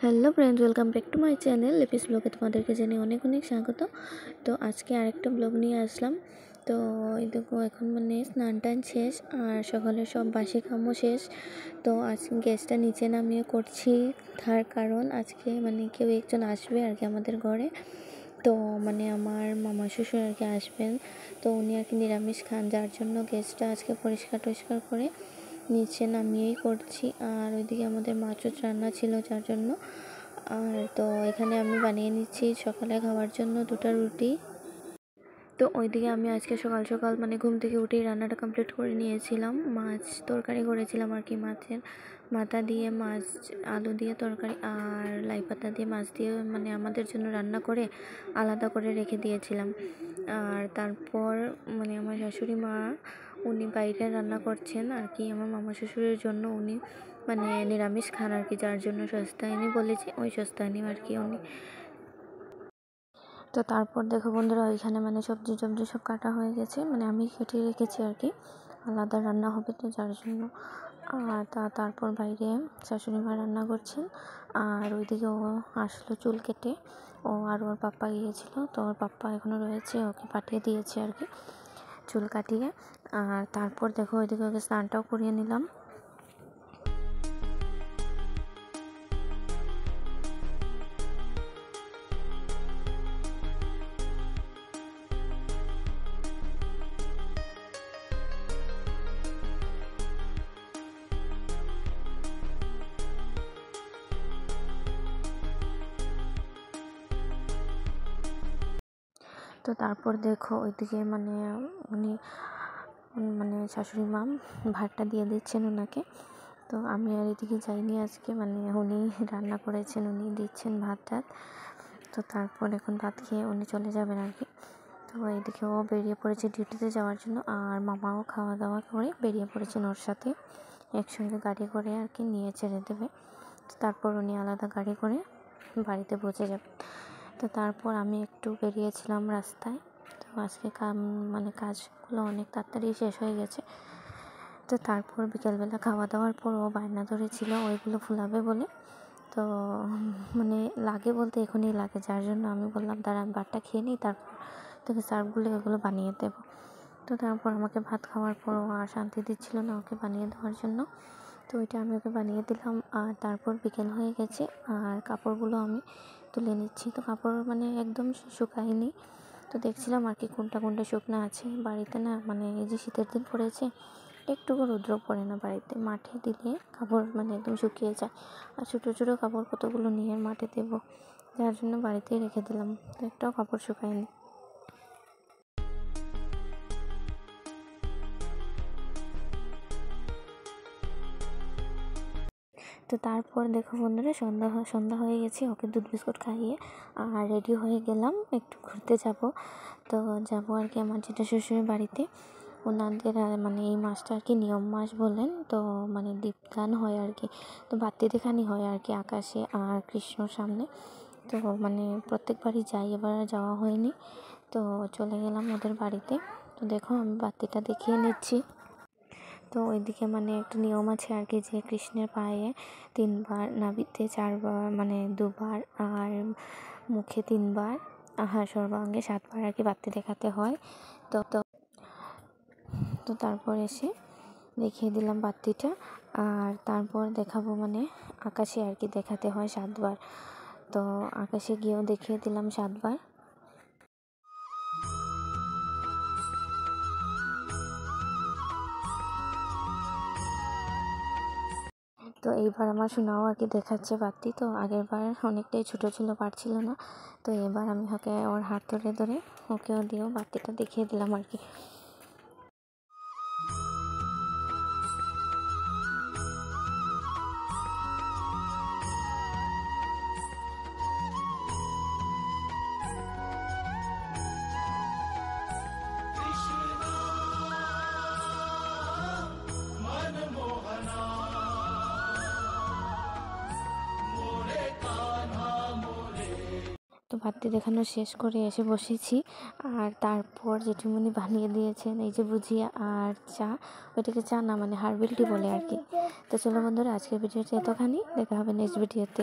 Hello friends, welcome back to my channel Lipi's ব্লগে তোমাদেরকে জানিয়ে অনেক অনেক স্বাগত। তো আজকে আরেকটা ব্লগ নিয়ে আসলাম। তো এই দেখো এখন মানে স্নান টান শেষ আর সকালে সব বাসি কামও শেষ। তো আজকে গ্যাসটা নিচে নামিয়ে করছি, তার কারণ আজকে মানে কেউ একজন আসবে আর কি আমাদের ঘরে। তো মানে আমার মামা শ্বশুর আর কি আসবেন। তো উনি আর কি নিরামিষ খান, যার জন্য গ্যাসটা আজকে পরিষ্কার টরিষ্কার করে নিচে নামিয়েই করছি। আর ওইদিকে আমাদের মাছ রান্না ছিল, যার জন্য আর তো এখানে আমি বানিয়ে নিচ্ছি সকালে খাওয়ার জন্য দুটো রুটি। তো ওইদিকে আমি আজকে সকাল সকাল মানে ঘুম থেকে উঠেই রান্নাটা কমপ্লিট করে নিয়েছিলাম। মাছ তরকারি করেছিলাম আর কি, মাছের মাথা দিয়ে মাছ, আলু দিয়ে তরকারি আর লাই পাতা দিয়ে মাছ দিয়ে মানে আমাদের জন্য রান্না করে আলাদা করে রেখে দিয়েছিলাম। আর তারপর মানে আমার শাশুড়ি মা উনি বাইরে রান্না করছেন আর কি আমার মামা শ্বশুরের জন্য। উনি মানে নিরামিষ খান আর কি, যার জন্য সস্তায়নি বলেছে, ওই সস্তায়নি আর কি উনি। তো তারপর দেখো বন্ধুরা, ওইখানে মানে সবজি সব কাটা হয়ে গেছে, মানে আমি কেটে রেখেছি আর কি, আলাদা রান্না হবে তো যার জন্য। আর তারপর বাইরে শাশুড়ি মা রান্না করছেন। আর ওইদিকে ও আসলো চুল কেটে, ও আর ওর পাপ্পা গিয়েছিল, তো ওর পাপ্পা এখনও রয়েছে, ওকে পাঠিয়ে দিয়েছে আর কি চুল কাটিয়ে। আর তারপর দেখো ওইদিকে ওকে স্নানটাও করিয়ে নিলাম। তো তারপর দেখো ওইদিকে মানে উনি মানে শাশুড়ি মা ভাতটা দিয়ে দিচ্ছেন ওনাকে। তো আমি আর এদিকে যাইনি আজকে, মানে উনি রান্না করেছেন, উনি দিচ্ছেন ভাত টাত। তো তারপর এখন ভাত খেয়ে উনি চলে যাবেন আর কি। তো এইদিকে ও বেরিয়ে পড়েছে ডিউটিতে যাওয়ার জন্য, আর মামাও খাওয়া দাওয়া করে বেরিয়ে পড়েছেন ওর সাথে, একসঙ্গে গাড়ি করে আর কি নিয়ে ছেড়ে দেবে। তো তারপর উনি আলাদা গাড়ি করে বাড়িতে পৌঁছে যাবেন। তো তারপর আমি একটু বেরিয়েছিলাম রাস্তায়। তো আজকে মানে কাজগুলো অনেক তাড়াতাড়ি শেষ হয়ে গেছে। তো তারপর বিকেলবেলা খাওয়া দাওয়ার পর ও বায়না ধরেছিল ওইগুলো ফুলাবে বলে। তো মানে লাগে বলতে এখনই লাগে, যার জন্য আমি বললাম দাঁড়া আমি ভাতটা খেয়ে নিই, তারপর তোকে সার্ফগুলো এগুলো বানিয়ে দেবো। তো তারপর আমাকে ভাত খাওয়ার পর ও আর শান্তি দিচ্ছিল না ওকে বানিয়ে দেওয়ার জন্য, তো ওইটা আমি ওকে বানিয়ে দিলাম। আর তারপর বিকেল হয়ে গেছে আর কাপড়গুলো আমি তুলে নিচ্ছি। তো কাপড় মানে একদম শুকায়নি, তো দেখছিলাম আর কি কোনটা কোনটা শুকনো আছে। বাড়িতে না মানে এই যে শীতের দিন পড়েছে, একটুকু রৌদ্র পড়ে না বাড়িতে, মাঠে দিলে কাপড় মানে একদম শুকিয়ে যায়। আর ছোটো ছোটো কাপড় কতগুলো নিয়ে মাঠে দেবো, যার জন্য বাড়িতেই রেখে দিলাম, তো একটাও কাপড় শুকায়নি। তো তারপর দেখো বন্ধুরা, সন্ধ্যা হয়ে গেছে, ওকে দুধ বিস্কুট খাইয়ে আর রেডি হয়ে গেলাম, একটু ঘুরতে যাব। তো যাব আর কি আমার যেটা শ্বশুরের বাড়িতে। ওনাদের মানে এই মাসটা আর কি নিয়ম মাস বলেন, তো মানে দীপদান হয় আর কি, তো বাতি দেখানি হয় আর কি আকাশে আর কৃষ্ণর সামনে। তো মানে প্রত্যেকবারই যাই, এবার আর যাওয়া হয়নি, তো চলে গেলাম ওদের বাড়িতে। তো দেখো আমি বাতিটা দেখিয়ে নিচ্ছি। তো ওইদিকে মানে একটা নিয়ম আছে আর কি, যে কৃষ্ণের পায়ে 3বার, নাভিতে 4বার মানে 2বার, আর মুখে 3বার, হ্যাঁ সর্বাঙ্গে 7বার আর কি বাতি দেখাতে হয়। তো তো তো তারপর এসে দেখিয়ে দিলাম বাতিটা। আর তারপর দেখাবো মানে আকাশে আর কি দেখাতে হয় 7বার, তো আকাশে গিয়েও দেখিয়ে দিলাম 7বার। তো এইবার আমার সোনাও আর কি দেখাচ্ছে বাতি, তো আগের বার অনেকটাই ছোটো ছিল, পারছিল না, তো এবার আমি ওকে ওর হাত ধরে ধরে ওকেও দিয়েও বাতিটা দেখিয়ে দিলাম আর কি। তো বাতি দেখানো শেষ করে এসে বসেছি। আর তারপর জেঠুমনি বানিয়ে দিয়েছেন এই যে ভুজিয়া আর চা, ওইটাকে চা না মানে হার্বেল টি বলে আর কি। তো চলো বন্ধুরা, আজকের ভিডিওটা এতখানি, দেখা হবে নেক্সট ভিডিওতে।